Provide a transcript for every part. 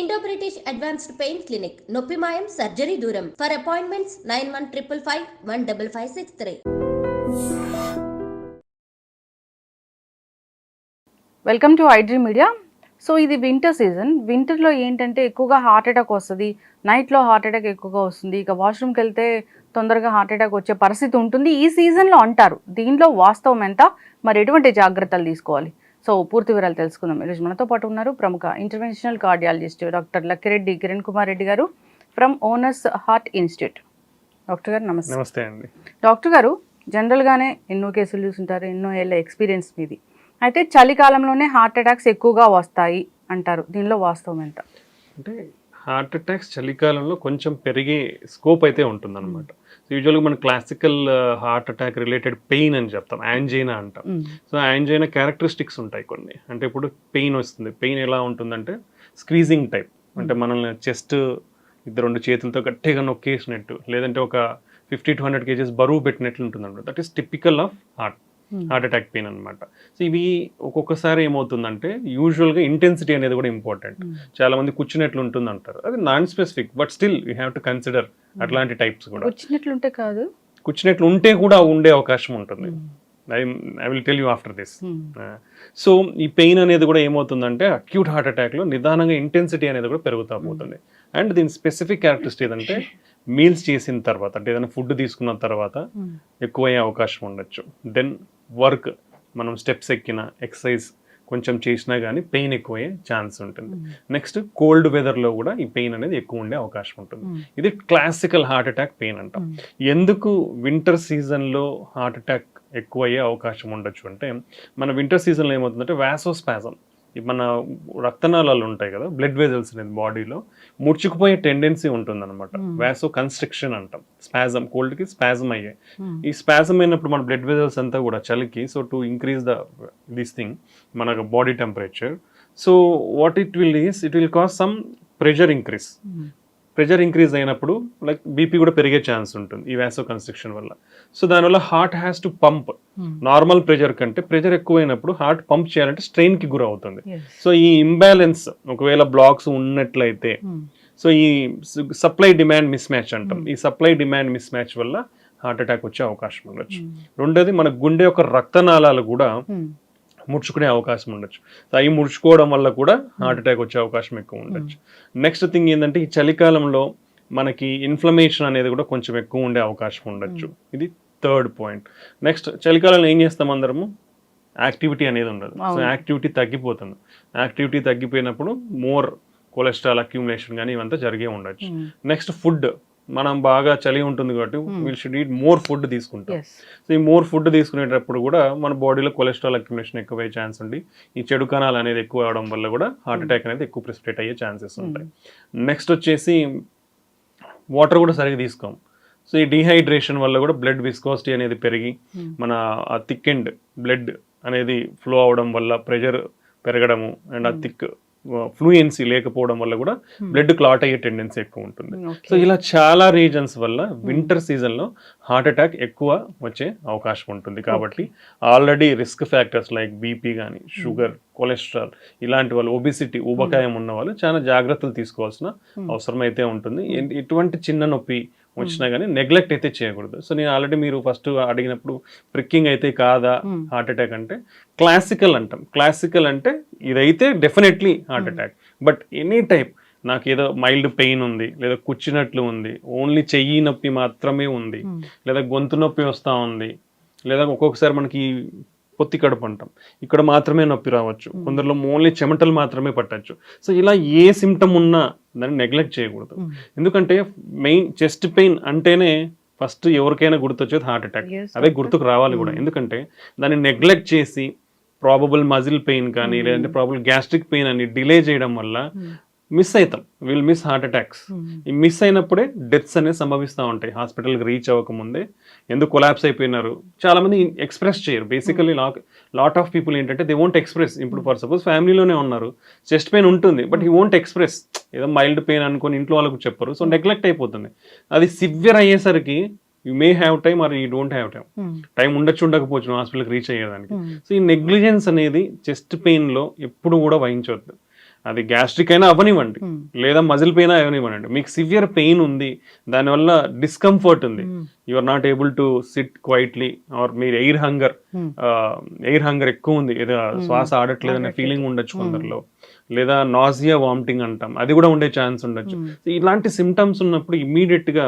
Indo-British advanced pain clinic నొప్పి మాయం surgery దూరం. For appointments 9155515563. Welcome to iDream media. So ఇది వింటర్ సీజన్. వింటర్లో ఏంటంటే ఎక్కువగా హార్ట్ అటాక్ వస్తుంది, నైట్లో హార్ట్ అటాక్ ఎక్కువగా వస్తుంది, ఇక వాష్రూమ్కి వెళ్తే తొందరగా హార్ట్ అటాక్ వచ్చే పరిస్థితి ఉంటుంది ఈ సీజన్లో అంటారు. దీనిలో వాస్తవం ఎంత, మరి ఎటువంటి జాగ్రత్తలు తీసుకోవాలి? సో పూర్తి వివరాలు తెలుసుకుందాం. ఈరోజు మనతో పాటు ఉన్నారు ప్రముఖ interventional cardiologist doctor Lakkireddy Kiran Kumar Reddy గారు from owners heart institute. Doctor గారు నమస్తే. నమస్తే అండి. డాక్టర్ గారు, జనరల్గానే ఎన్నో కేసులు చూసుంటారు, ఎన్నో ఏళ్ళ ఎక్స్పీరియన్స్ మీది. అయితే చలికాలంలోనే హార్ట్ అటాక్స్ ఎక్కువగా వస్తాయి అంటారు, దీనిలో వాస్తవం ఎంత? అంటే హార్ట్ అటాక్స్ చలికాలంలో కొంచెం పెరిగే స్కోప్ అయితే ఉంటుందన్నమాట. సో యూజువల్గా మన classical heart attack related pain అని చెప్తాం, యాంజైనా అంటాం. సో యాంజైనా క్యారెక్టరిస్టిక్స్ ఉంటాయి కొన్ని. అంటే ఇప్పుడు పెయిన్ వస్తుంది, పెయిన్ ఎలా ఉంటుందంటే స్క్వీజింగ్ టైప్, అంటే మనల్ని చెస్ట్ రెండు చేతులతో గట్టిగా నొక్కేసినట్టు, లేదంటే ఒక 50 to 100 kgs బరువు పెట్టినట్లు ఉంటుందన్నమాట. That is typical of heart attack pain అనమాట. సో ఇవి ఒక్కొక్కసారి ఏమవుతుందంటే యూజువల్గా ఇంటెన్సిటీ అనేది కూడా ఇంపార్టెంట్. చాలా మంది కూర్చున్నట్లు ఉంటుంది అంటారు, అది non specific, but still you have to consider అట్లాంటి టైప్స్ కూడా. కూర్చున్నట్లుంటే కాదు, కూర్చున్నట్లు ఉంటే కూడా ఉండే అవకాశం ఉంటుంది. I will tell you after this. So ఈ పెయిన్ అనేది కూడా ఏమవుతుందంటే అక్యూట్ హార్ట్ అటాక్లో నిదానంగా ఇంటెన్సిటీ అనేది కూడా పెరుగుతూ పోతుంది. అండ్ దీని స్పెసిఫిక్ క్యారెక్టరిస్టిక్ ఏదంటే మీల్స్ చేసిన తర్వాత, అంటే ఏదైనా ఫుడ్ తీసుకున్న తర్వాత ఎక్కువయ్యే అవకాశం ఉండొచ్చు. దెన్ వర్క్, మనం స్టెప్స్ ఎక్కిన, ఎక్సర్సైజ్ కొంచెం చేసినా కానీ పెయిన్ ఎక్కువయ్యే ఛాన్స్ ఉంటుంది. నెక్స్ట్ కోల్డ్ వెదర్లో కూడా ఈ పెయిన్ అనేది ఎక్కువ ఉండే అవకాశం ఉంటుంది. ఇది క్లాసికల్ హార్ట్ అటాక్ పెయిన్ అంటాం. ఎందుకు వింటర్ సీజన్లో హార్ట్ అటాక్ ఎక్కువ అయ్యే అవకాశం ఉండొచ్చు అంటే, మన వింటర్ సీజన్లో ఏమవుతుందంటే వాసోస్పాజం, మన రక్తనాళాలు ఉంటాయి కదా, బ్లడ్ వెజల్స్ అనేది బాడీలో ముడుచుకుపోయే టెండెన్సీ ఉంటుందన్నమాట. వాసో కన్స్ట్రిక్షన్ అంటాం. స్పాజం, కోల్డ్కి స్పాజం అయ్యాయి. ఈ స్పాజం అయినప్పుడు మన బ్లడ్ వెజల్స్ అంతా కూడా చలికి, so to increase this thing మన body temperature, so what it will cause some pressure increase. Pressure increase అయినప్పుడు లైక్ బీపీ కూడా పెరిగే ఛాన్స్ ఉంటుంది ఈ వాసో కన్స్ట్రిక్షన్ వల్ల. సో దానివల్ల heart has to pump. Normal pressure కంటే ప్రెషర్ ఎక్కువైనప్పుడు హార్ట్ పంప్ చేయాలంటే స్ట్రెయిన్కి గురి అవుతుంది. సో ఈ ఇంబ్యాలెన్స్ ఒకవేళ బ్లాక్స్ ఉన్నట్లయితే, సో ఈ సప్లై డిమాండ్ మిస్ మ్యాచ్ అంటాం, ఈ సప్లై డిమాండ్ మిస్ మ్యాచ్ వల్ల హార్ట్ అటాక్ వచ్చే అవకాశం ఉండొచ్చు. రెండోది, మన గుండె యొక్క రక్తనాళాలు కూడా ముడుచుకునే అవకాశం ఉండొచ్చు. సో అవి ముడుచుకోవడం వల్ల కూడా హార్ట్ అటాక్ వచ్చే అవకాశం ఎక్కువ ఉండొచ్చు. నెక్స్ట్ థింగ్ ఏంటంటే, ఈ చలికాలంలో మనకి ఇన్ఫ్లమేషన్ అనేది కూడా కొంచెం ఎక్కువ ఉండే అవకాశం ఉండొచ్చు. ఇది థర్డ్ పాయింట్. నెక్స్ట్, చలికాలంలో ఏం చేస్తాం అందరము, యాక్టివిటీ అనేది ఉండదు. సో యాక్టివిటీ తగ్గిపోతుంది. యాక్టివిటీ తగ్గిపోయినప్పుడు మోర్ కొలెస్ట్రాల్ అక్యుములేషన్ కానీ ఇవంతా జరిగే ఉండొచ్చు. నెక్స్ట్, ఫుడ్, మనం బాగా చలి ఉంటుంది కాబట్టి will should eat more food తీసుకుంటాం. సో ఈ మోర్ ఫుడ్ తీసుకునేటప్పుడు కూడా మన బాడీలో కొలెస్ట్రాల్ అక్యుములేషన్ ఎక్కువ అయ్యే ఛాన్స్ ఉంది. ఈ చెడు కణాలు అనేది ఎక్కువ అవడం వల్ల కూడా హార్ట్ అటాక్ అనేది ఎక్కువ ప్రెసిపిటేట్ అయ్యే ఛాన్సెస్ ఉంటాయి. నెక్స్ట్ వచ్చేసి వాటర్ కూడా సరిగ్గా తీసుకోం. సో ఈ డీహైడ్రేషన్ వల్ల కూడా బ్లడ్ విస్కోసిటీ అనేది పెరిగి మన ఆ థిక్ అండ్ బ్లడ్ అనేది ఫ్లో అవడం వల్ల ప్రెషర్ పెరగడము, అండ్ ఆ థిక్ ఫ్లూయెన్సీ లేకపోవడం వల్ల కూడా బ్లడ్ క్లాట్ అయ్యే టెండెన్సీ ఎక్కువ ఉంటుంది. సో ఇలా చాలా రీజన్స్ వల్ల వింటర్ సీజన్లో హార్ట్ అటాక్ ఎక్కువ వచ్చే అవకాశం ఉంటుంది. కాబట్టి already risk factors like BP కానీ, షుగర్, కొలెస్ట్రాల్ ఇలాంటి వాళ్ళు, ఒబిసిటీ, ఊబకాయం ఉన్న వాళ్ళు చాలా జాగ్రత్తలు తీసుకోవాల్సిన అవసరం అయితే ఉంటుంది. ఎటువంటి చిన్న నొప్పి వచ్చినా కానీ నెగ్లెక్ట్ అయితే చేయకూడదు. సో నేను ఆల్రెడీ మీరు ఫస్ట్ అడిగినప్పుడు ప్రిక్కింగ్ అయితే కాదా హార్ట్ అటాక్ అంటే, క్లాసికల్ అంటాం. క్లాసికల్ అంటే ఇదైతే definitely heart attack. But any type, నాకు ఏదో మైల్డ్ పెయిన్ ఉంది, లేదా కూర్చున్నట్లు ఉంది, ఓన్లీ చెయ్యి నొప్పి మాత్రమే ఉంది, లేదా గొంతు నొప్పి వస్తూ ఉంది, లేదా ఒక్కొక్కసారి మనకి పొత్తి కడుపు అంటాం, ఇక్కడ మాత్రమే నొప్పి రావచ్చు, కొందరిలో ఓన్లీ చెమటలు మాత్రమే పట్టచ్చు. సో ఇలా ఏ సిమ్టమ్ ఉన్నా దాన్ని నెగ్లెక్ట్ చేయకూడదు. ఎందుకంటే మెయిన్ చెస్ట్ పెయిన్ అంటేనే ఫస్ట్ ఎవరికైనా గుర్తొచ్చేది హార్ట్ అటాక్, అదే గుర్తుకు రావాలి కూడా. ఎందుకంటే దాన్ని నెగ్లెక్ట్ చేసి ప్రాబబుల్ మజిల్ పెయిన్ కానీ, లేదంటే ప్రాబబుల్ గ్యాస్ట్రిక్ పెయిన్ అని డిలే చేయడం వల్ల మిస్ అవుతాం, విల్ మిస్ హార్ట్ అటాక్స్. ఈ మిస్ అయినప్పుడే డెత్స్ అనేది సంభవిస్తూ ఉంటాయి. హాస్పిటల్కి రీచ్ అవ్వకముందే ఎందుకు కొలాప్స్ అయిపోయినారు చాలా మంది ఎక్స్ప్రెస్ చేయరు. బేసికలీ లాట్ ఆఫ్ పీపుల్ ఏంటంటే దే వోంట్ ఎక్స్ప్రెస్. ఇప్పుడు ఫర్ సపోజ్ ఫ్యామిలీలోనే ఉన్నారు, చెస్ట్ పెయిన్ ఉంటుంది, బట్ హీ వోంట్ ఎక్స్ప్రెస్, ఏదో మైల్డ్ పెయిన్ అనుకొని ఇంట్లో వాళ్ళకు చెప్పరు. సో నెగ్లెక్ట్ అయిపోతుంది. అది సివియర్ అయ్యేసరికి you may have time or you don't have time ఉండొచ్చు, ఉండకపోవచ్చు హాస్పిటల్కి రీచ్ అయ్యేదానికి. సో ఈ నెగ్లిజెన్స్ అనేది చెస్ట్ పెయిన్లో ఎప్పుడు కూడా వహించవద్దు. అది గ్యాస్ట్రిక్ అయినా అవనివ్వండి, లేదా మజిల్ పెయిన్ అవనివ్వండి, మీకు సివియర్ పెయిన్ ఉంది, దానివల్ల డిస్కంఫర్ట్ ఉంది, you are not able to sit quietly, or మీరు ఎయిర్ హంగర్ ఎక్కువ ఉంది, ఏదో శ్వాస ఆడట్లేదనే ఫీలింగ్ ఉండొచ్చు కొందరిలో, లేదా నాజియా వామిటింగ్ అంటాం, అది కూడా ఉండే ఛాన్స్ ఉండొచ్చు. ఇలాంటి సిమ్టమ్స్ ఉన్నప్పుడు ఇమీడియట్ గా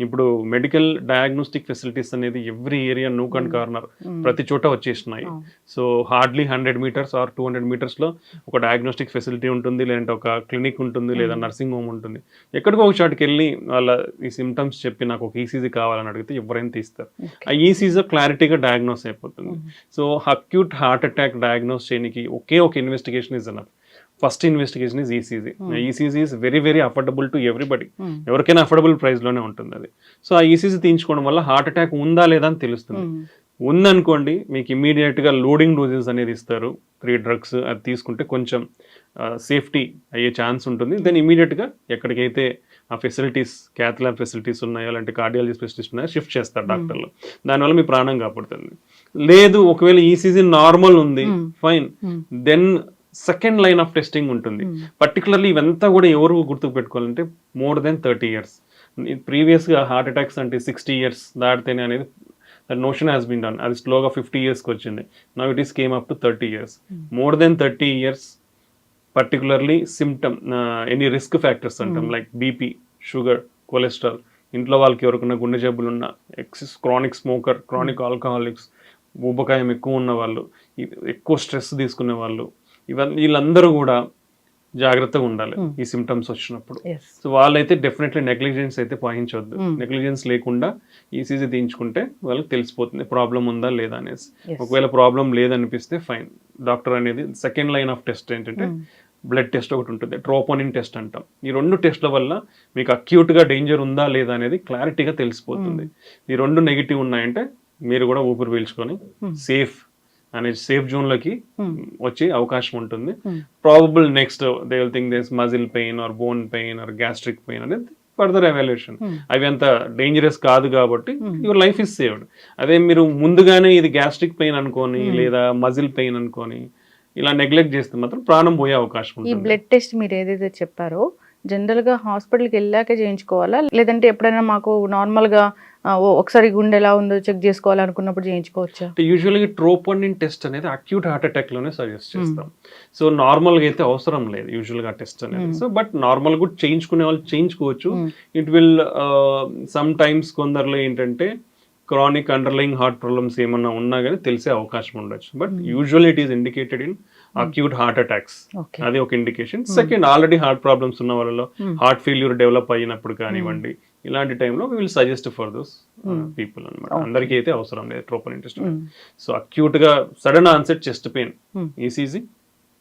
ఇప్పుడు మెడికల్ డయాగ్నోస్టిక్ ఫెసిలిటీస్ అనేది every area nook and corner ప్రతి చోట వచ్చేసినాయి. So hardly 100 meters or 200 meters లో ఒక డయాగ్నోస్టిక్ ఫెసిలిటీ ఉంటుంది, లేదంటే ఒక క్లినిక్ ఉంటుంది, లేదా నర్సింగ్ హోమ్ ఉంటుంది. ఎక్కడికో ఒక చోటుకి వెళ్ళి వాళ్ళ ఈ సిమ్టమ్స్ చెప్పి నాకు ఒక ఈసీజీ కావాలని అడిగితే ఎవరైనా తీస్తారు. ఆ ఈసీజీ క్లారిటీగా డయాగ్నోస్ అయిపోతుంది. So acute heart attack diagnose చేయడానికి ఒకే ఒక investigation is enough. First investigation is ECG. ECG is very very affordable to everybody, ఎవరికైనా అఫోర్డబుల్ ప్రైస్ లోనే ఉంటుంది అది. సో ఆ ఈసీజీ తీయించుకోవడం వల్ల హార్ట్ అటాక్ ఉందా లేదా అని తెలుస్తుంది. ఉందనుకోండి, మీకు ఇమీడియట్ గా లోడింగ్ డోసెస్ అనేది ఇస్తారు, 3 drugs. అది తీసుకుంటే కొంచెం సేఫ్టీ అయ్యే ఛాన్స్ ఉంటుంది. దెన్ ఇమీడియట్ గా ఎక్కడికైతే ఆ ఫెసిలిటీస్, క్యాథ్ ల్యాబ్ ఫెసిలిటీస్ ఉన్నాయో, అలాంటి కార్డియాలజీ స్పెషలిస్ట్ ఉన్నాయో షిఫ్ట్ చేస్తారు డాక్టర్లు. దానివల్ల మీ ప్రాణం కాపాడుతుంది. లేదు ఒకవేళ ఈసీజీ నార్మల్ ఉంది, fine, then second line of testing ఉంటుంది. పర్టికులర్లీ ఇవంతా కూడా ఎవరు గుర్తుకు పెట్టుకోవాలంటే మోర్ దెన్ 30 years. ప్రీవియస్ గా హార్ట్ అటాక్స్ అంటే 60 years దాటితేనే అనేది నోషన్ హ్యాస్ బీన్ డన్. అది స్లోగా 50 yearsకి వచ్చింది. Now it is came up to 30 years. More than 30 years particularly symptom any risk factors అంటాం, లైక్ బీపీ, షుగర్, కొలెస్ట్రాల్, ఇంట్లో వాళ్ళకి ఎవరికైనా గుండె జబ్బులు ఉన్న, క్రానిక్ స్మోకర్, క్రానిక్ ఆల్కహాలిక్స్, ఊబకాయం ఎక్కువ ఉన్న వాళ్ళు, ఎక్కువ స్ట్రెస్ తీసుకునే వాళ్ళు, వీళ్ళందరూ కూడా జాగ్రత్తగా ఉండాలి ఈ సిమ్టమ్స్ వచ్చినప్పుడు. సో వాళ్ళైతే డెఫినెట్లీ నెగ్లిజెన్స్ అయితే పాటించవద్దు. నెగ్లిజెన్స్ లేకుండా ఈసీజీ తీయించుకుంటే వాళ్ళకి తెలిసిపోతుంది ప్రాబ్లం ఉందా లేదా అనేసి. ఒకవేళ ప్రాబ్లం లేదనిపిస్తే ఫైన్, డాక్టర్ అనేది సెకండ్ లైన్ ఆఫ్ టెస్ట్ ఏంటంటే బ్లడ్ టెస్ట్ ఒకటి ఉంటుంది, ట్రోపోనిన్ టెస్ట్ అంటాం. ఈ 2 టెస్ట్ల వల్ల మీకు అక్యూట్గా డేంజర్ ఉందా లేదా అనేది క్లారిటీగా తెలిసిపోతుంది. ఈ 2 నెగిటివ్ ఉన్నాయంటే మీరు కూడా ఊపిరి పీల్చుకొని సేఫ్ అనేది సేఫ్ జోన్ లోకి వచ్చే అవకాశం ఉంటుంది. Probable next they will think this muscle pain or bone pain or gastric pain అనేది ఫర్దర్ ఎవాల్యుయేషన్. అవి అంత డేంజరస్ కాదు కాబట్టి యువర్ లైఫ్ ఇస్ సేవ్డ్. అదే మీరు ముందుగానే ఇది గ్యాస్ట్రిక్ పెయిన్ అనుకోని లేదా మజిల్ పెయిన్ అనుకోని ఇలా నెగ్లెక్ట్ చేస్తే మాత్రం ప్రాణం పోయే అవకాశం ఉంటుంది. ఈ బ్లడ్ టెస్ట్ మీరు ఏదైతే చెప్పారో జనరల్గా హాస్పిటల్కి వెళ్ళాకే చేయించుకోవాలా, లేదంటే ఎప్పుడైనా మాకు నార్మల్గా ఒకసారి గుండె ఎలా ఉందో చెక్ చేసుకోవాలనుకున్నప్పుడు చేయించుకోవచ్చా? యూజువల్గా ట్రోపోనిన్ టెస్ట్ అనేది అక్యూట్ హార్ట్ అటాక్ లోనే సజెస్ట్ చేస్తాం. సో నార్మల్గా అయితే అవసరం లేదు యూజువల్గా టెస్ట్ అనేది. సో బట్ నార్మల్ కూడా చేయించుకునే వాళ్ళు చేయించుకోవచ్చు. ఇట్ విల్ సమ్ టైమ్స్ కొందరిలో ఏంటంటే క్రానిక్ అండర్లయింగ్ హార్ట్ ప్రాబ్లమ్స్ ఏమన్నా ఉన్నా కానీ తెలిసే అవకాశం ఉండొచ్చు. But usually it is indicated in acute heart attacks, అది ఒక indication. Second, already heart problems ఉన్న వాళ్ళలో హార్ట్ ఫెయిల్యూర్ డెవలప్ అయినప్పుడు కానివ్వండి, ఇలాంటి టైంలో we will suggest for those people అనమాట. అందరికీ అయితే అవసరం లేదు ట్రోపోనిన్ టెస్ట్. సో అక్యూట్ గా sudden onset chest pain,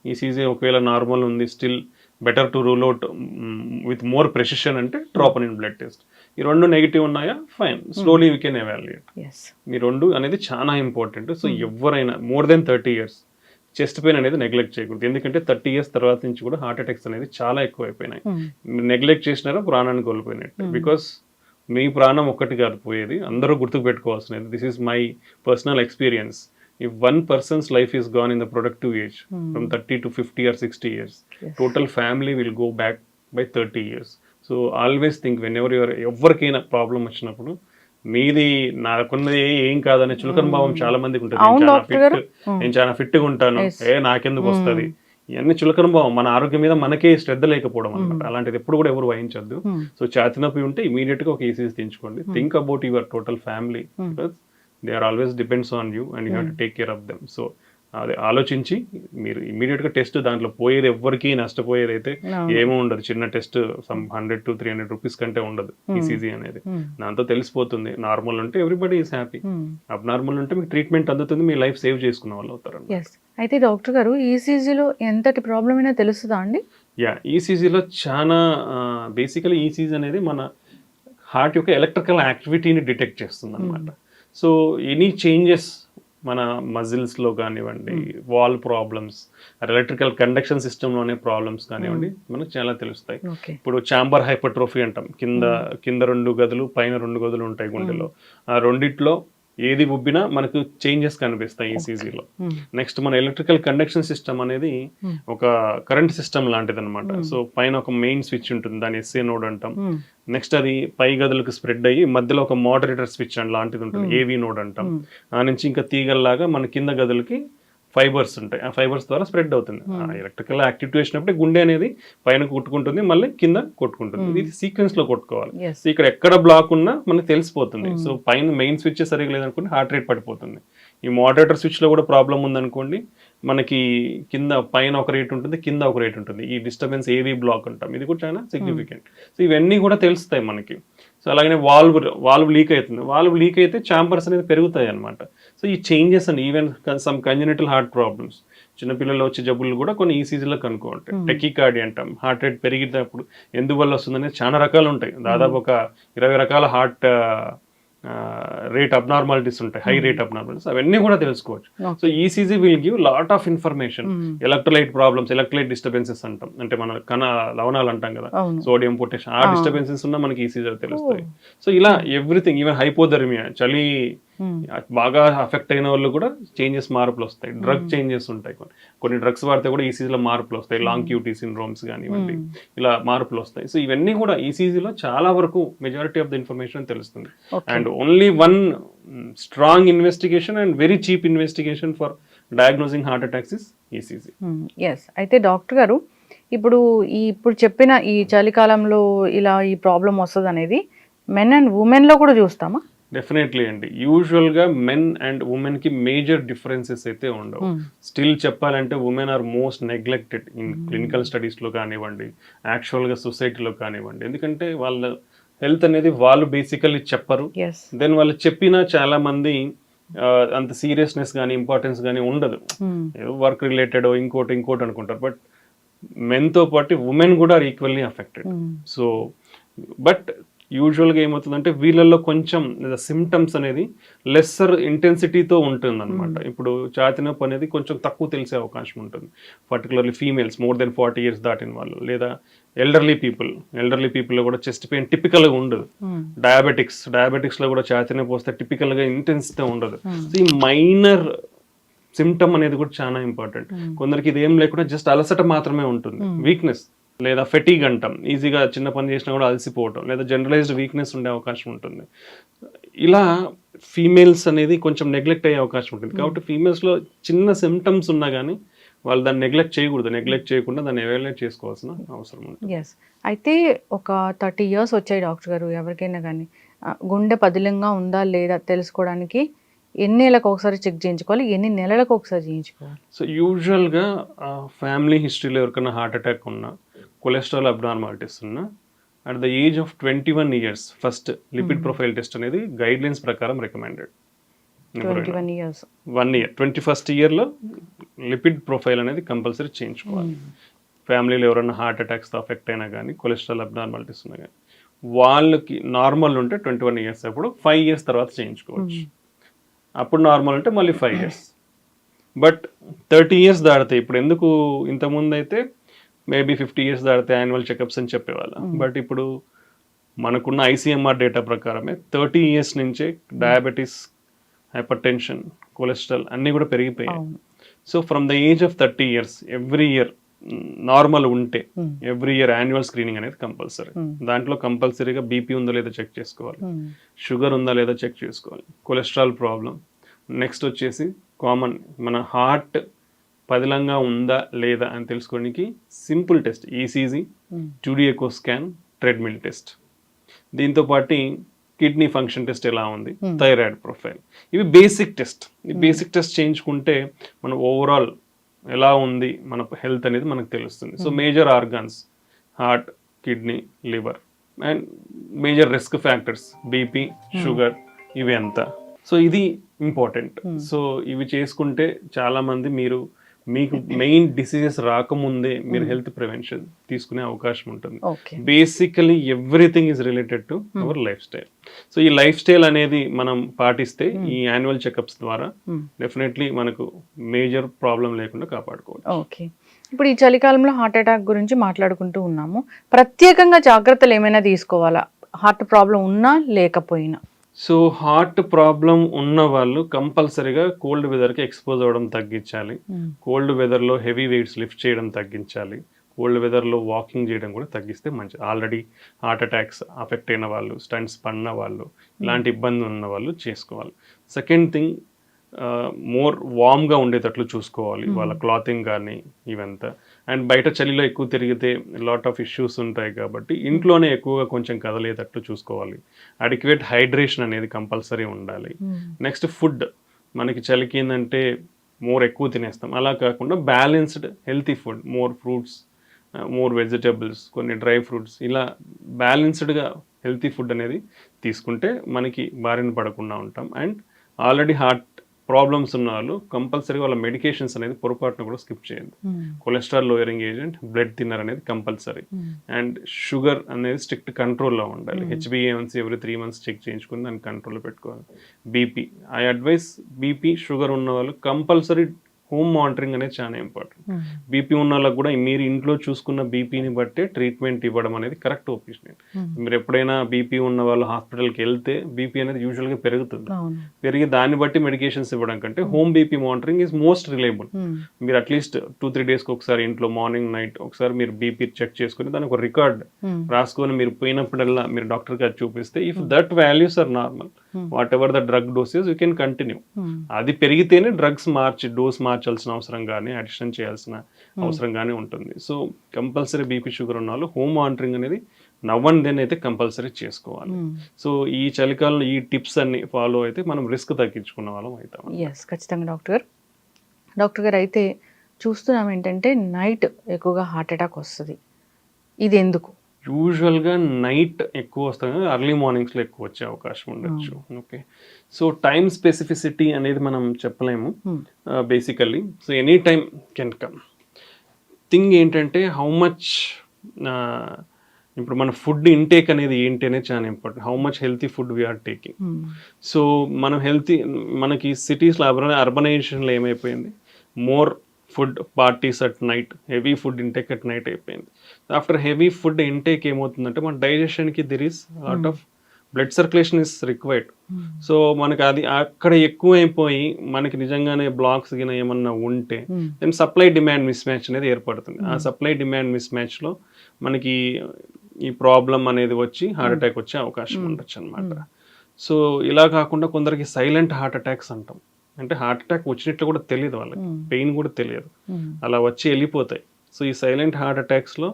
ECG ఒకవేళ నార్మల్ ఉంది, still better to rule out with more precision అంటే ట్రోపోనిన్ బ్లడ్ టెస్ట్. ఈ 2 నెగిటివ్ ఉన్నాయా, fine, slowly we can evaluate. ఈ 2 అనేది చాలా ఇంపార్టెంట్. సో ఎవరైనా more than 30 years chest pain అనేది నెగ్లెక్ట్ చేయకూడదు. ఎందుకంటే 30 years తర్వాత నుంచి కూడా హార్ట్ అటాక్స్ అనేది చాలా ఎక్కువ అయిపోయినాయి. నెగ్లెక్ట్ చేసినారా ప్రాణాన్ని కోల్పోయినట్టు. బికాస్ మీ ప్రాణం ఒక్కటి కాదు పోయేది, అందరూ గుర్తుకు పెట్టుకోవాల్సినది. This is my personal experience. If one person's life is gone in the productive age, from 30 to 50 or 60 years, total family will go back by 30 years. So always think whenever you are ఎవరికైనా problem వచ్చినప్పుడు మీది నాకున్నది ఏం కాదనే చులకన భావం చాలా మందికి ఉంటుంది. నేను చాలా ఫిట్ గా ఉంటాను, నాకెందుకు వస్తుంది, ఇవన్నీ చులకన భావం. మన ఆరోగ్యం మీద మనకే శ్రద్ధ లేకపోవడం అనమాట. అలాంటిది ఎప్పుడు కూడా ఎవరు వహించద్దు. సో ఛాతీ నొప్పి ఉంటే ఇమీడియట్ గా ఒక ఈసీజీ తీయించుకోండి. Think about your total family, because they are always depends on you and you have to take care of them. So అదే ఆలోచించి మీరు ఇమీడియట్ గా టెస్ట్, దాంట్లో పోయేది ఎవ్వరికి నష్టపోయేది అయితే ఏమీ ఉండదు. చిన్న టెస్ట్ సమ్ 100 to 300 rupees కంటే ఉండదు ఈసీజీ అనేది. దాంతో తెలిసిపోతుంది. నార్మల్ ఉంటే ఎవ్రీబడి ఈస్ హ్యాపీ, అబ్ నార్మల్ ఉంటే మీకు ట్రీట్మెంట్ అందుతుంది, మీ లైఫ్ సేవ్ చేసుకున్న వాళ్ళు అవుతారు. అయితే డాక్టర్ గారు ఈసీజీలో ఎంతటి ప్రాబ్లం అయినా తెలుస్తుందా అండి? ఈసీజీలో చాలా బేసికలీ ఈసీజీ అనేది మన హార్ట్ యొక్క ఎలక్ట్రికల్ యాక్టివిటీని డిటెక్ట్ చేస్తుంది అనమాట. సో ఎనీ చేంజెస్ మన మజిల్స్లో కానివ్వండి, వాల్ ప్రాబ్లమ్స్, ఎలక్ట్రికల్ కండక్షన్ సిస్టంలోనే ప్రాబ్లమ్స్ కానివ్వండి, మనకు చాలా తెలుస్తాయి. ఇప్పుడు ఛాంబర్ హైపర్ట్రోఫీ అంటాం, కింద 2 గదులు పైన 2 గదులు ఉంటాయి గుండెలో. ఆ రెండిట్లో ఏది ఉబ్బినా మనకు చేంజెస్ కనిపిస్తాయి ఈసీజీలో. నెక్స్ట్ మన ఎలక్ట్రికల్ కండక్షన్ సిస్టమ్ అనేది ఒక కరెంట్ సిస్టమ్ లాంటిది అనమాట. సో పైన ఒక మెయిన్ స్విచ్ ఉంటుంది, దాన్ని ఎస్ఏ నోడ్ అంటాం. నెక్స్ట్ అది పై గదులకు స్ప్రెడ్ అయ్యి మధ్యలో ఒక మోడరేటర్ స్విచ్ లాంటిది ఉంటుంది, ఏవీ నోడ్ అంటాం. ఆ నుంచి ఇంకా తీగల్లాగా మన కింద గదులకి ఫైబర్స్ ఉంటాయి, ఆ ఫైబర్స్ ద్వారా స్ప్రెడ్ అవుతుంది. ఎలక్ట్రికల్ యాక్టివిటీ వచ్చినప్పుడు గుండె అనేది పైన కొట్టుకుంటుంది, మళ్ళీ కింద కొట్టుకుంటుంది. ఇది సీక్వెన్స్ లో కొట్టుకోవాలి. సో ఇక్కడ ఎక్కడ బ్లాక్ ఉన్నా మనకు తెలిసిపోతుంది. సో పైన మెయిన్ స్విచ్ సరిగ్గా లేదనుకోండి హార్ట్ రేట్ పడిపోతుంది. ఈ మోడరేటర్ స్విచ్ లో కూడా ప్రాబ్లం ఉందనుకోండి, మనకి కింద పైన ఒక రేట్ ఉంటుంది, కింద ఒక రేట్ ఉంటుంది. ఈ డిస్టర్బెన్స్ ఏవీ బ్లాక్ అంటాం, ఇది కూడా చాలా సిగ్నిఫికెంట్. సో ఇవన్నీ కూడా తెలుస్తాయి మనకి. సో అలాగనే వాల్వ్ లీక్ అవుతుంది, వాల్వ్ లీక్ అయితే ఛాంబర్స్ అనేది పెరుగుతాయి అనమాట. సో ఈ changes and even some congenital heart problems, చిన్నపిల్లలు వచ్చే జబ్బులు కూడా కొన్ని ఈసీజీలో కనుక్కోండి. టెకికార్డియా అంటాం, హార్ట్ రేట్ పెరిగినప్పుడు ఎందువల్ల వస్తుందనేది చాలా రకాలు ఉంటాయి. దాదాపు ఒక 20 రకాల హార్ట్ రేట్ అబ్నార్మాలిటీస్ ఉంటాయి, హై రేట్ అబ్నార్మాలిటీస్, అవన్నీ కూడా తెలుసుకోవచ్చు. So ECG will give lot of information. Electrolyte problems, electrolyte disturbances అంటాం, అంటే మన లవణాలు అంటాం కదా, సోడియం పొటాషియం, ఆ డిస్టర్బెన్సెస్ ఉన్నా మనకి ఈసీజీ తెలుస్తాయి. సో ఇలా ఎవ్రీథింగ్, ఈవెన్ హైపోథర్మియా, చలి బాగా అఫెక్ట్ అయిన వాళ్ళు కూడా చేంజెస్, మార్పులు వస్తాయి. డ్రగ్ చేంజెస్ ఉంటాయి, కొన్ని డ్రగ్స్ వాడితే కూడా ఈసీజీలో మార్పులు వస్తాయి. లాంగ్ క్యూటీ సిండ్రోమ్స్ కానివ్వండి, ఇలా మార్పులు వస్తాయి. సో ఇవన్నీ కూడా ఈసీజీలో చాలా వరకు మెజారిటీ ఆఫ్ ద ఇన్ఫర్మేషన్ తెలుస్తుంది. And only one strong investigation and very cheap investigation for diagnosing heart attacks is ECG. Yes, అయితే డాక్టర్ గారు ఇప్పుడు చెప్పిన ఈ చలికాలంలో ఇలా ఈ ప్రాబ్లం వస్తుంది అనేది మెన్ అండ్ ఉమెన్ లో కూడా చూస్తామా? డెఫినెట్లీ అండి. యూజువల్గా మెన్ అండ్ ఉమెన్ కి మేజర్ డిఫరెన్సెస్ అయితే ఉండవు. స్టిల్ చెప్పాలంటే women are most neglected in clinical స్టడీస్లో కానివ్వండి, యాక్చువల్గా సొసైటీలో కానివ్వండి. ఎందుకంటే వాళ్ళ హెల్త్ అనేది వాళ్ళు బేసికల్లీ చెప్పరు. దెన్ వాళ్ళు చెప్పినా చాలా మంది అంత సీరియస్నెస్ కానీ ఇంపార్టెన్స్ కానీ ఉండదు. ఏదో వర్క్ రిలేటెడ్ ఇంకోటి అనుకుంటారు. బట్ మెన్తో పాటు ఉమెన్ కూడా are equally affected. So but యూజువల్గా ఏమవుతుందంటే వీళ్ళల్లో కొంచెం సిమ్టమ్స్ అనేది లెస్సర్ ఇంటెన్సిటీతో ఉంటుంది అనమాట. ఇప్పుడు ఛాతీ నొప్పి అనేది కొంచెం తక్కువ తెలిసే అవకాశం ఉంటుంది, particularly females more than 40 years దాటిన వాళ్ళు, లేదా ఎల్డర్లీ పీపుల్లో కూడా చెస్ట్ పెయిన్ టిపికల్గా ఉండదు. డయాబెటిక్స్లో కూడా ఛాతీ నొప్పి వస్తే టిపికల్గా ఇంటెన్సిటీ ఉండదు. సో ఈ మైనర్ సిమ్టమ్ అనేది కూడా చాలా ఇంపార్టెంట్. కొందరికి ఇది ఏం లేకుండా జస్ట్ అలసట మాత్రమే ఉంటుంది, వీక్నెస్ లేదా ఫెటీగ్ అంటాం, ఈజీగా చిన్న పని చేసినా కూడా అలసిపోవటం, లేదా జనరలైజ్డ్ వీక్నెస్ ఉండే అవకాశం ఉంటుంది. ఇలా ఫీమేల్స్ అనేది కొంచెం నెగ్లెక్ట్ అయ్యే అవకాశం ఉంటుంది. కాబట్టి ఫీమేల్స్లో చిన్న సిమ్టమ్స్ ఉన్నా కానీ వాళ్ళు దాన్ని నెగ్లెక్ట్ చేయకూడదు. నెగ్లెక్ట్ చేయకుండా దాన్ని ఎవాల్యుయేట్ చేసుకోవాల్సిన అవసరం ఉంటుంది. ఎస్, అయితే ఒక 30 years వచ్చాయి డాక్టర్ గారు ఎవరికైనా కానీ గుండె పదిలంగా ఉందా లేదా తెలుసుకోవడానికి ఎన్ని నెలలకు ఒకసారి చెక్ చేయించుకోవాలి, ఎన్ని నెలలకు ఒకసారి చేయించుకోవాలి? సో యూజువల్గా ఫ్యామిలీ హిస్టరీలో ఎవరికైనా హార్ట్ అటాక్ ఉన్నా, కొలెస్ట్రాల్ అబ్నార్మాలిటీస్ ఉన్నా, at the age of 21 years first lipid profile test అనేది గైడ్ లైన్స్ ప్రకారం రికమెండెడ్. 21 years 1 year 21st yearలో లిపిడ్ ప్రొఫైల్ అనేది కంపల్సరీ చేయించుకోవాలి. ఫ్యామిలీలో ఎవరైనా హార్ట్ అటాక్స్తో అఫెక్ట్ అయినా కానీ, కొలెస్ట్రాల్ అబ్నార్మాలిటీస్ ఉన్నా కానీ, వాళ్ళకి నార్మల్ ఉంటే 21 years, అప్పుడు 5 years తర్వాత చేయించుకోవచ్చు. అప్పుడు నార్మల్ అంటే మళ్ళీ 5 years. బట్ 30 years దాడితే, ఇప్పుడు ఎందుకు ఇంతకుముందు అయితే మేబీ 50 years దాడితే యాన్యువల్ చెకప్స్ అని చెప్పేవాళ్ళం. బట్ ఇప్పుడు మనకున్న ఐసీఎంఆర్ డేటా ప్రకారమే 30 years నుంచే డయాబెటీస్, హైపర్ టెన్షన్, కొలెస్ట్రాల్ అన్నీ కూడా పెరిగిపోయాయి. So from the age of 30 years every year normal ఉంటే ఎవ్రీ ఇయర్ యాన్యువల్ స్క్రీనింగ్ అనేది కంపల్సరీ. దాంట్లో కంపల్సరీగా బీపీ ఉందో లేదో చెక్ చేసుకోవాలి, షుగర్ ఉందా లేదో చెక్ చేసుకోవాలి, కొలెస్ట్రాల్ ప్రాబ్లం. నెక్స్ట్ వచ్చేసి కామన్ మన హార్ట్ పదిలంగా ఉందా లేదా అని తెలుసుకోవడానికి simple test ECG, 2D echo scan, treadmill test. దీంతో పాటు కిడ్నీ ఫంక్షన్ టెస్ట్ ఎలా ఉంది, థైరాయిడ్ ప్రొఫైల్, ఇవి బేసిక్ టెస్ట్. ఈ బేసిక్ టెస్ట్ చేయించుకుంటే మనం ఓవరాల్ ఎలా ఉంది మన హెల్త్ అనేది మనకు తెలుస్తుంది. So major organs heart, kidney, liver and major risk factors BP, sugar, ఇవి అంతా. సో ఇది ఇంపార్టెంట్. సో ఇవి చేసుకుంటే చాలా మంది మీకు మెయిన్ డిసీజెస్ రాకముందే మీరు హెల్త్ ప్రివెన్షన్ తీసుకునే అవకాశం ఉంటుంది. Basically everything is related to our life style. So ఈ లైఫ్ స్టైల్ అనేది మనం పాటిస్తే ఈ యాన్యువల్ చెకప్స్ ద్వారా డెఫినెట్లీ మనకు మేజర్ ప్రాబ్లం లేకుండా కాపాడుకోవచ్చు. ఓకే, ఇప్పుడు ఈ చలికాలంలో హార్ట్ అటాక్ గురించి మాట్లాడుకుంటూ ఉన్నాము. ప్రత్యేకంగా జాగ్రత్తలు ఏమైనా తీసుకోవాలా హార్ట్ ప్రాబ్లం ఉన్నా లేకపోయినా? సో హార్ట్ ప్రాబ్లం ఉన్న వాళ్ళు కంపల్సరీగా కోల్డ్ వెదర్కి ఎక్స్పోజ్ అవ్వడం తగ్గించాలి. కోల్డ్ వెదర్లో హెవీ వెయిట్స్ లిఫ్ట్ చేయడం తగ్గించాలి. కోల్డ్ వెదర్లో వాకింగ్ చేయడం కూడా తగ్గిస్తే మంచిది. ఆల్రెడీ హార్ట్ అటాక్స్ అఫెక్ట్ అయిన వాళ్ళు, స్టంట్స్ పడిన వాళ్ళు, ఇలాంటి ఇబ్బంది ఉన్న వాళ్ళు చేసుకోవాలి. సెకండ్ థింగ్, మోర్ వామ్గా ఉండేటట్లు చూసుకోవాలి వాళ్ళ క్లాతింగ్ కానీ ఇవంతా. అండ్ బయట చలిలో ఎక్కువ తిరిగితే లాట్ ఆఫ్ ఇష్యూస్ ఉంటాయి కాబట్టి ఇంట్లోనే ఎక్కువగా కొంచెం కదలేటట్లు చూసుకోవాలి. అడిక్వేట్ హైడ్రేషన్ అనేది కంపల్సరీ ఉండాలి. నెక్స్ట్ ఫుడ్, మనకి చలికి ఏంటంటే మోర్ ఎక్కువ తినేస్తాం, అలా కాకుండా balanced healthy food, more fruits, more vegetables, కొన్ని డ్రై ఫ్రూట్స్, ఇలా బ్యాలెన్స్డ్గా హెల్తీ ఫుడ్ అనేది తీసుకుంటే మనకి బారిన పడకుండా ఉంటాం. అండ్ ఆల్రెడీ హార్ట్ ప్రాబ్లమ్స్ ఉన్న వాళ్ళు కంపల్సరీగా వాళ్ళ మెడికేషన్స్ అనేది పొరపాటున కూడా స్కిప్ చేయద్దు. Cholesterol lowering agent, blood thinner అనేది కంపల్సరీ. అండ్ షుగర్ అనేది స్ట్రిక్ట్ కంట్రోల్లో ఉండాలి. HbA1c ఎవ్రీ 3 months చెక్ చేయించుకుని దాన్ని కంట్రోల్లో పెట్టుకోవాలి. BP, I advise BP sugar ఉన్న వాళ్ళు కంపల్సరీ హోమ్ మానిటరింగ్ అనేది చాలా ఇంపార్టెంట్. బీపీ ఉన్న వాళ్ళకి కూడా మీరు ఇంట్లో చూసుకున్న బీపీని బట్టే ట్రీట్మెంట్ ఇవ్వడం అనేది కరెక్ట్ ఒపీనియన్. మీరు ఎప్పుడైనా బీపీ ఉన్న వాళ్ళు హాస్పిటల్కి వెళ్తే బీపీ అనేది యూజువల్గా పెరుగుతుంది. పెరిగి దాన్ని బట్టి మెడికేషన్స్ ఇవ్వడం కంటే home BP monitoring is most reliable. మీరు అట్లీస్ట్ 2-3 daysకి ఒకసారి ఇంట్లో మార్నింగ్ నైట్ ఒకసారి మీరు బీపీ చెక్ చేసుకుని దానికి ఒక రికార్డ్ రాసుకొని మీరు పోయినప్పుడల్లా మీరు డాక్టర్ గారు చూపిస్తే, if that values are normal, whatever the drug doses you can continue. అది పెరిగితేనే డ్రగ్స్ డోస్ మార్చాల్సిన అవసరం కానీ అడిషన్ చేయాల్సిన అవసరం కానీ ఉంటుంది. సో కంపల్సరీ బీపీ షుగర్ ఉన్న వాళ్ళు హోమ్ మానిటరింగ్ అనేది నవ్ అండ్ దెన్ అయితే కంపల్సరీ చేసుకోవాలి. సో ఈ చలికాలంలో ఈ టిప్స్ అన్ని ఫాలో అయితే మనం రిస్క్ తగ్గించుకున్న వాళ్ళం అవుతాం. ఎస్, ఖచ్చితంగా డాక్టర్ గారు అయితే చూస్తున్నాం ఏంటంటే నైట్ ఎక్కువగా హార్ట్ అటాక్ వస్తుంది, ఇది ఎందుకు? యూజువల్గా నైట్ ఎక్కువ వస్తుంది, అర్లీ మార్నింగ్స్లో ఎక్కువ వచ్చే అవకాశం ఉండొచ్చు. ఓకే, సో టైం స్పెసిఫిసిటీ అనేది మనం చెప్పలేము basically. So any time can come. Thing ఏంటంటే హౌ మచ్, ఇప్పుడు మన ఫుడ్ ఇంటేక్ అనేది ఏంటి అనేది చాలా important. How much healthy food we are taking. So మనం మనకి సిటీస్లో అర్బనైజేషన్లో ఏమైపోయింది, more food parties at night, heavy food intake at night అయిపోయింది. ఆఫ్టర్ హెవీ ఫుడ్ ఇంటేక్ ఏమవుతుందంటే మన డైజెషన్కి there is lot of blood circulation is required. So మనకి అది అక్కడ ఎక్కువ అయిపోయి మనకి నిజంగానే బ్లాక్స్ గిన ఏమన్నా ఉంటే then supply demand mismatch అనేది ఏర్పడుతుంది. ఆ సప్లై డిమాండ్ మిస్ మ్యాచ్లో మనకి ఈ ప్రాబ్లం అనేది వచ్చి హార్ట్ అటాక్ వచ్చే అవకాశం ఉండొచ్చు అనమాట. సో ఇలా కాకుండా కొందరికి సైలెంట్ హార్ట్ అటాక్స్ అంటాం, అంటే హార్ట్ అటాక్ వచ్చినట్లు కూడా తెలియదు వాళ్ళకి, పెయిన్ కూడా తెలియదు, అలా వచ్చి వెళ్ళిపోతాయి. సో ఈ సైలెంట్ హార్ట్ అటాక్స్లో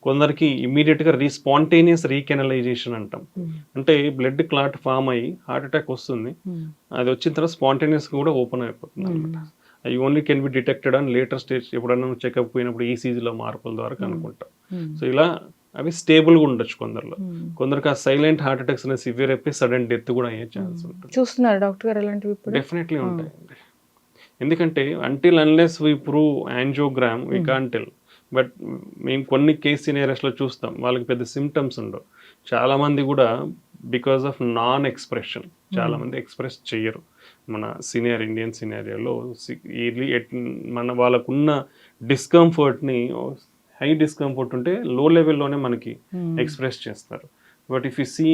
కొందరికి ఇమీడియట్గా స్పాంటేనియస్ రీకెనలైజేషన్ అంటాం, అంటే బ్లడ్ క్లాట్ ఫామ్ అయ్యి హార్ట్ అటాక్ వస్తుంది, అది వచ్చిన తర్వాత స్పాంటేనియస్ కూడా ఓపెన్ అయిపోతుంది అనమాట. అవి ఓన్లీ కెన్ బి డిటెక్టెడ్ అని లేటర్ స్టేజ్ ఎప్పుడన్నా చెకప్ పోయినప్పుడు ఈసీజీలో మార్పుల ద్వారా కనుక్కుంటాం. సో ఇలా అవి స్టేబుల్గా ఉండొచ్చు కొందరిలో. కొందరికి ఆ సైలెంట్ హార్ట్ అటాక్స్ అనేది సివియర్ అయిపోయి సడన్ డెత్ కూడా అయ్యే ఛాన్స్ ఉంటుంది. చూస్తున్నారు డాక్టర్ గారు అలాంటివి? డెఫినెట్లీ ఉంటాయి. ఎందుకంటే until unless we prove angiogram we can't tell. But మేము కొన్ని కేస్ సినారియోస్లో చూస్తాం వాళ్ళకి పెద్ద సిమ్టమ్స్ ఉండవు. చాలామంది కూడా బికాస్ ఆఫ్ నాన్ ఎక్స్ప్రెషన్, చాలామంది ఎక్స్ప్రెస్ చెయ్యరు. మన ఇండియన్ సినారియోలో వాళ్ళకున్న డిస్కంఫర్ట్ని, హై డిస్కంఫర్ట్ ఉంటే లో లెవెల్లోనే మనకి ఎక్స్ప్రెస్ చేస్తారు. But if you see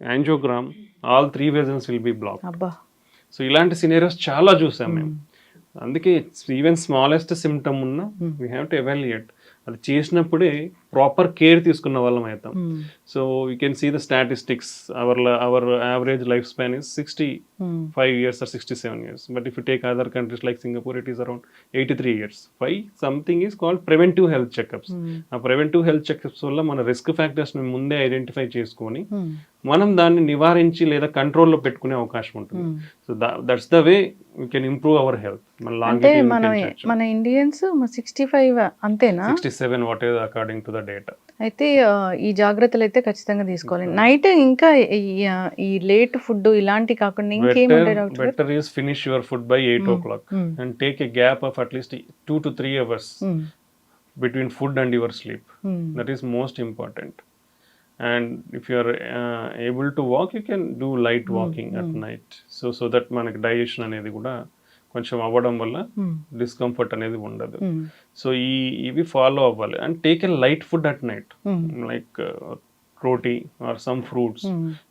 angiogram, all 3 vessels will be block. So ఇలాంటి సినారియోస్ చాలా చూసాం మేము. అందుకే ఈవెన్ స్మాలెస్ట్ సిమ్టమ్ ఉన్నా వీ హ్యావ్ టు ఎవాల్యుయేట్. అది చేసినప్పుడే ప్రాపర్ కేర్ తీసుకున్న వాళ్ళం అవుతాం. So you can see the statistics, our average life span is 65 years or 67 years. But if you take other countries like Singapore, it is around 83 years. Why? Something is called preventive health checkups. ఆ preventive health checkups వల్ల మన risk factors ముందే identify చేసుకొని మనం దాన్ని నివారించి లేదా కంట్రోల్లో పెట్టుకునే అవకాశం ఉంటుంది. So that's the way we can improve our health. మన ఇండియన్స్ 65 అంతేనా? 67 what is according to the data. అయితే ఈ జాగ్రత్తలు అయితే ఖచ్చితంగా తీసుకోవాలి. నైట్ ఇంకా ఈ లేట్ ఫుడ్ ఇలాంటి కాకుండా ఇంకేముంటాయి doctor? Better is finish your food by 8 o'clock and take a gap of at least 2 to 3 hours between food and your sleep. That is most important. And if you are able to walk, you can do light walking at night. So that మనకి digestion అనేది కూడా కొంచెం అవ్వడం వల్ల discomfort అనేది ఉండదు. So ఇవి follow అవ్వాలి. And take a light food at night, like roti or some fruits.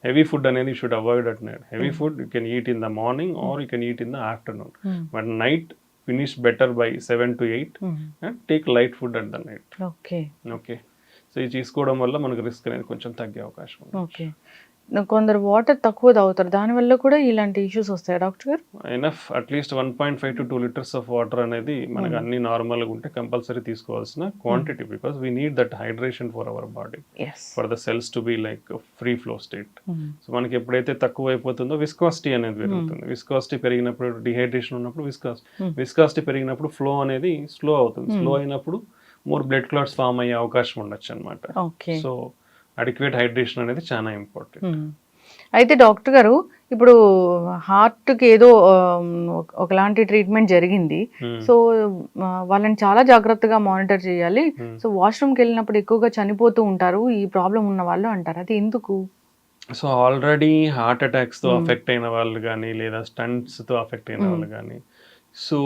Heavy food అనేది you should avoid at night. Heavy food you can eat in the morning or you can eat in the afternoon. But night finish better by 7 to 8 and take light food at the night. Okay. So ఇది తీసుకోవడం వల్ల మనకు risk అనేది కొంచెం తగ్గే అవకాశం ఉంది. Okay. కొందరు వాటర్ తక్కువ తాగుతారు, దానివల్ల కూడా ఇలాంటి ఇష్యూస్ వస్తాయి డాక్టర్ గారు? Enough at least 1.5 to 2 liters of water అనేది మనకు అన్ని నార్మల్గా ఉంటే కంపల్సరీ తీసుకోవాల్సిన quantity, because we need that hydration for our body, for the cells to be like free flow state. So మనకి ఎప్పుడైతే తక్కువ అయిపోతుందో విస్కాసిటీ అనేది పెరుగుతుంది. విస్కాసిటీ పెరిగినప్పుడు డిహైడ్రేషన్ ఉన్నప్పుడు విస్కాసిటీ పెరిగినప్పుడు ఫ్లో అనేది స్లో అవుతుంది. స్లో అయినప్పుడు మోర్ బ్లడ్ క్లాట్స్ ఫామ్ అయ్యే అవకాశం ఉండొచ్చు అనమాట. సో అడిక్వేట్ హైడ్రేషన్ అనేది చాలా ఇంపార్టెంట్. అయితే డాక్టర్ గారు, ఇప్పుడు హార్ట్కి ఏదో ఒకలాంటి ట్రీట్మెంట్ జరిగింది, సో వాళ్ళని చాలా జాగ్రత్తగా మానిటర్ చేయాలి. సో వాష్రూమ్కి వెళ్ళినప్పుడు ఎక్కువగా చనిపోతూ ఉంటారు ఈ ప్రాబ్లం ఉన్న వాళ్ళు అంటారు, అది ఎందుకు? సో ఆల్రెడీ హార్ట్ అటాక్స్తో అఫెక్ట్ అయిన వాళ్ళు కానీ లేదా స్టంట్స్తో అఫెక్ట్ అయిన వాళ్ళు కానీ, సో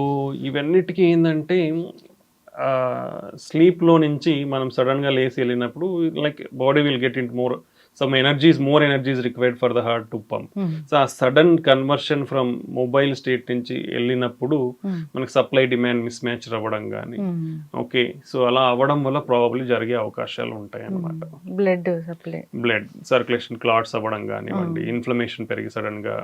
ఇవన్నిటికీ ఏంటంటే స్లీప్లో నుంచి మనం సడన్గా లేచి వెళ్ళినప్పుడు like body will get in more more energies required for the heart to pump. So ఆ sudden conversion from mobile state నుంచి వెళ్ళినప్పుడు మనకి సప్లై డిమాండ్ మిస్ మ్యాచ్ అవ్వడం కానీ, ఓకే, సో అలా అవ్వడం వల్ల ప్రాబబ్లీ జరిగే అవకాశాలు ఉంటాయి అన్నమాట. బ్లడ్ సర్క్యులేషన్ క్లాట్స్ అవ్వడం కానివ్వండి, ఇన్ఫ్లమేషన్ పెరిగి సడన్ గా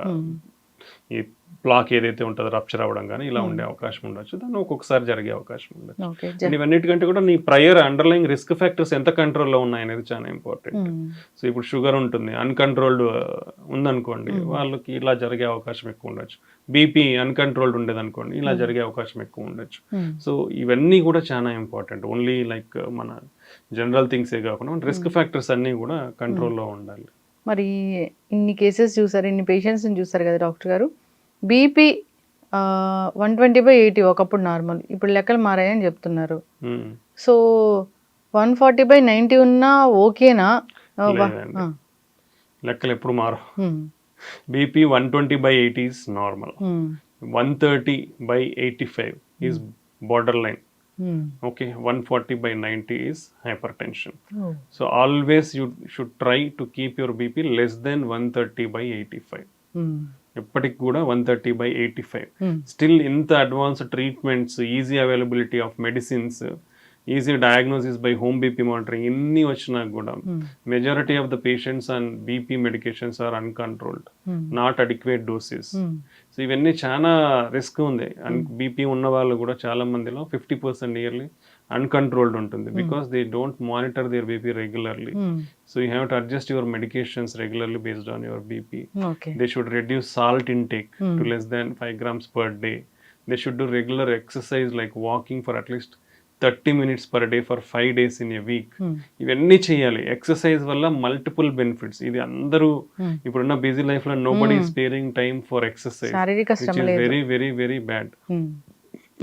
ఈ ప్లాక్ ఏదైతే ఉంటుందో రప్చర్ అవ్వడం కానీ ఇలా ఉండే అవకాశం ఉండొచ్చు. దాన్ని ఒక్కొక్కసారి జరిగే అవకాశం ఉండొచ్చు. ఇవన్నిటికంటే కూడా నీ ప్రయర్ అండర్లైంగ్ రిస్క్ ఫ్యాక్టర్స్ ఎంత కంట్రోల్లో ఉన్నాయనేది చాలా ఇంపార్టెంట్. సో ఇప్పుడు షుగర్ ఉంటుంది, అన్కంట్రోల్డ్ ఉందనుకోండి, వాళ్ళకి ఇలా జరిగే అవకాశం ఎక్కువ ఉండొచ్చు. బీపీ అన్కంట్రోల్డ్ ఉండేది అనుకోండి, ఇలా జరిగే అవకాశం ఎక్కువ ఉండొచ్చు. సో ఇవన్నీ కూడా చాలా ఇంపార్టెంట్. ఓన్లీ లైక్ మన జనరల్ థింగ్సే కాకుండా రిస్క్ ఫ్యాక్టర్స్ అన్నీ కూడా కంట్రోల్లో ఉండాలి. మరి ఇన్ని కేసెస్ చూసారు, ఇన్ని పేషెంట్స్ని చూసారు కదా డాక్టర్ గారు, బీపీ 120/80 ఒకప్పుడు నార్మల్, ఇప్పుడు లెక్కలు మారాయని చెప్తున్నారు. సో 140/90 ఉన్నా ఓకేనా? లెక్కలు ఎప్పుడు మారు. BP 120/80 is normal, 130/85 is border line. Okay, 140/90 is hypertension. So always you should try to keep your BP less than 130/85. ఎప్పటికి కూడా 130/85. స్టిల్ ఇంత advanced treatments, easy availability of medicines, easy diagnosis by home BP monitoring ఇన్ని వచ్చినా కూడా majority of the patients and BP medications are uncontrolled, not adequate doses. So ఇవన్నీ చాలా risk ఉంది. BP ఉన్న వాళ్ళు కూడా చాలా మందిలో 50% ఇయర్లీ అన్కంట్రోల్డ్ ఉంటుంది, because they don't monitor their BP regularly. So you have to adjust your medications regularly based on your BP. They should reduce salt intake to less than 5 grams per day. They should do regular exercise like walking for at least 30 minutes per day for 5 days in a week. ఇవన్నీ చేయాలి. Exercise వల్ల multiple benefits. ఇది అందరూ ఇప్పుడున్న busy life లో nobody is sparing time for exercise, which is very very very bad.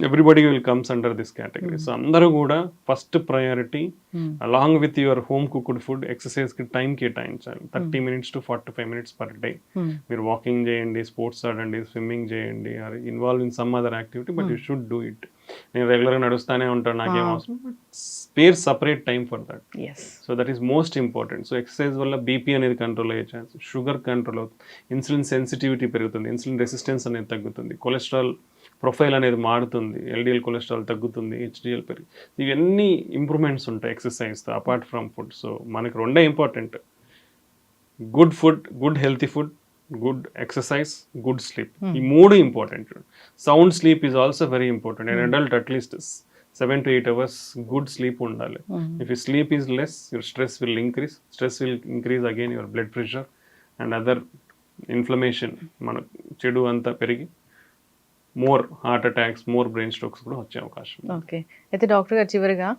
Everybody will comes under this category. So అందరూ కూడా first priority along with your home cooked food exercise కి time కేటాయించాలి. 30 minutes to 45 minutes per day. మీరు walking చేయండి, sports ఆడండి, swimming చేయండి, or involve in some other activity, but you should do it. నేను రెగ్యులర్గా నడుస్తూనే ఉంటాను, నాకేం అవసరం, but spare separate time for that. So that is most important. So exercise వల్ల బీపీ అనేది కంట్రోల్ అయ్యే ఛాన్స్, షుగర్ కంట్రోల్ అవుతుంది, ఇన్సులిన్ సెన్సిటివిటీ పెరుగుతుంది, ఇన్సులిన్ రెసిస్టెన్స్ అనేది తగ్గుతుంది, కొలెస్ట్రాల్ ప్రొఫైల్ అనేది మారుతుంది, ఎల్డిఎల్ కొలెస్ట్రాల్ తగ్గుతుంది, హెచ్డిఎల్ పెరిగి, ఇవన్నీ ఇంప్రూవ్మెంట్స్ ఉంటాయి ఎక్సర్సైజ్తో అపార్ట్ ఫ్రమ్ ఫుడ్. సో మనకి రెండే important, good food, good healthy food, good exercise, good sleep. ఈ మూడు important. Sound sleep is also very important. An adult at least 7 to 8 hours good sleep ఉండాలి. If you sleep is less, your stress will increase. Stress will increase again your blood pressure and other inflammation, మన చెడు అంతా పెరిగి more heart attacks, more brain strokes కూడా వచ్చే అవకాశం. Okay, అయితే doctor గారు చివరిగా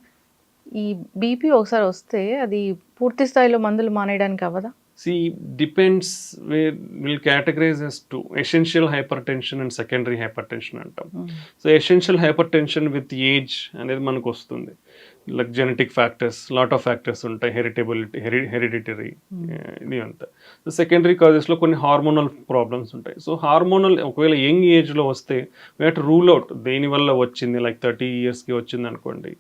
ఈ బీపీ ఒకసారి వస్తే అది పూర్తి స్థాయిలో మందులు మానేయడానికి అవ్వదా? See, depends, we'll categorize as two, essential hypertension and secondary hypertension అంటాం. So essential hypertension with age అనేది మనకు వస్తుంది, like genetic factors, lot of factors ఉంటాయి, హెరిడిటరీ ఇది అంతా. సో సెకండరీ కాజెస్లో కొన్ని హార్మోనల్ ప్రాబ్లమ్స్ ఉంటాయి. సో హార్మోనల్ ఒకవేళ యంగ్ ఏజ్లో వస్తే we have to rule out దేనివల్ల వచ్చింది. లైక్ 30 yearsకి వచ్చింది అనుకోండి,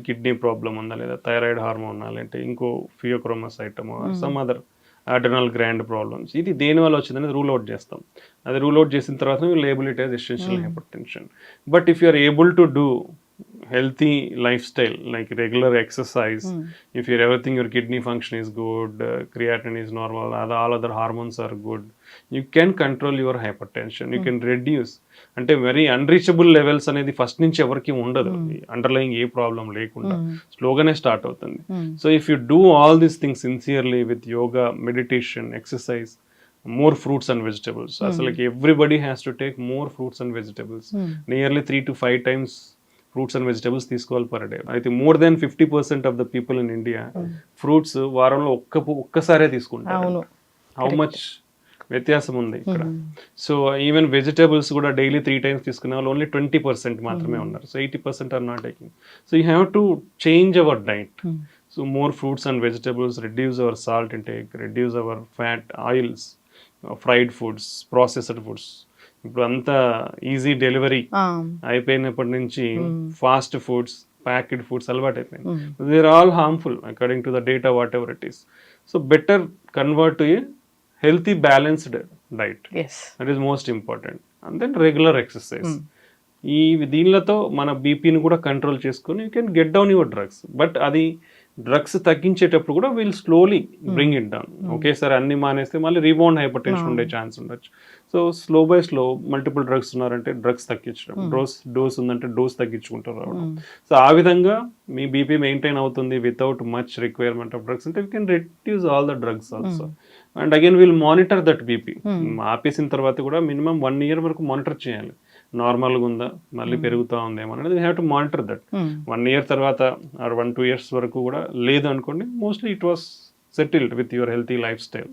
కిడ్నీ ప్రాబ్లం ఉందా, లేదా థైరాయిడ్ హార్మోన్ లేదంటే ఇంకో pheochromocytoma some other adrenal gland problems, ఇది దేని వల్ల వచ్చిందనేది రూల్ అవుట్ చేస్తాం. అది రూల్ అవుట్ చేసిన తర్వాత we label it as essential hypertension. But if you are able to do healthy lifestyle like regular exercise, if you're everything, your kidney function is good, creatinine is normal, all other hormones are good, you can control your hypertension, you can reduce. అంటే very unreachable levels అనేది first నుంచి ఎవరికి ఉండదు, underlying ఏ problem లేకుండా స్లోగానే start అవుతుంది. So if you do all these things sincerely with yoga, meditation, exercise, more fruits and vegetables. So like everybody has to take more fruits and vegetables. Nearly 3 to 5 times fruits and vegetables తీసుకోవాలి per day. I think more than 50% of the people in India fruits వారంలో ఒక్కసారే తీసుకుంటారు. How much వ్యత్యాసం ఉంది ఇక్కడ. So even vegetables కూడా daily 3 times తీసుకునే వాళ్ళు ఓన్లీ 20% మాత్రమే ఉన్నారు. So 80% are not taking. So you have to change our diet. So more fruits and vegetables, reduce our salt intake, reduce our fat, oils, fried foods, processed foods. ఇప్పుడు అంతా easy delivery అయిపోయినప్పటి నుంచి fast foods, packed foods అలవాటు అయిపోయింది. They are all harmful according to the data whatever it is. So better convert to a healthy balanced diet. Yes, that is most important. And then regular exercise. ఈ దీనిలతో మన బీపీని కూడా control చేసుకొని you can get down your drugs. But అది drugs తగ్గించేటప్పుడు కూడా will slowly bring it down. ఒకేసారి అన్ని మానేస్తే మళ్ళీ రీబౌండ్ హైపర్ టెన్షన్ ఉండే ఛాన్స్ ఉండొచ్చు. So slow by slow multiple drugs ఉన్నారంటే డ్రగ్స్ తగ్గించడం, డోస్ ఉందంటే డోస్ తగ్గించుకుంటూ రావడం. సో ఆ విధంగా మీ బీపీ మెయింటైన్ అవుతుంది without much requirement of drugs. అంటే we can reduce all the drugs also. And again will monitor that BP. ఆపేసిన తర్వాత కూడా మినిమం 1 year వరకు మానిటర్ చేయాలి. నార్మల్గా ఉందా, మళ్ళీ పెరుగుతూ ఉందేమో అనేది we have to monitor that. 1 year తర్వాత ఆర్ 1-2 years వరకు కూడా లేదు అనుకోండి, mostly it was settled with your healthy life style.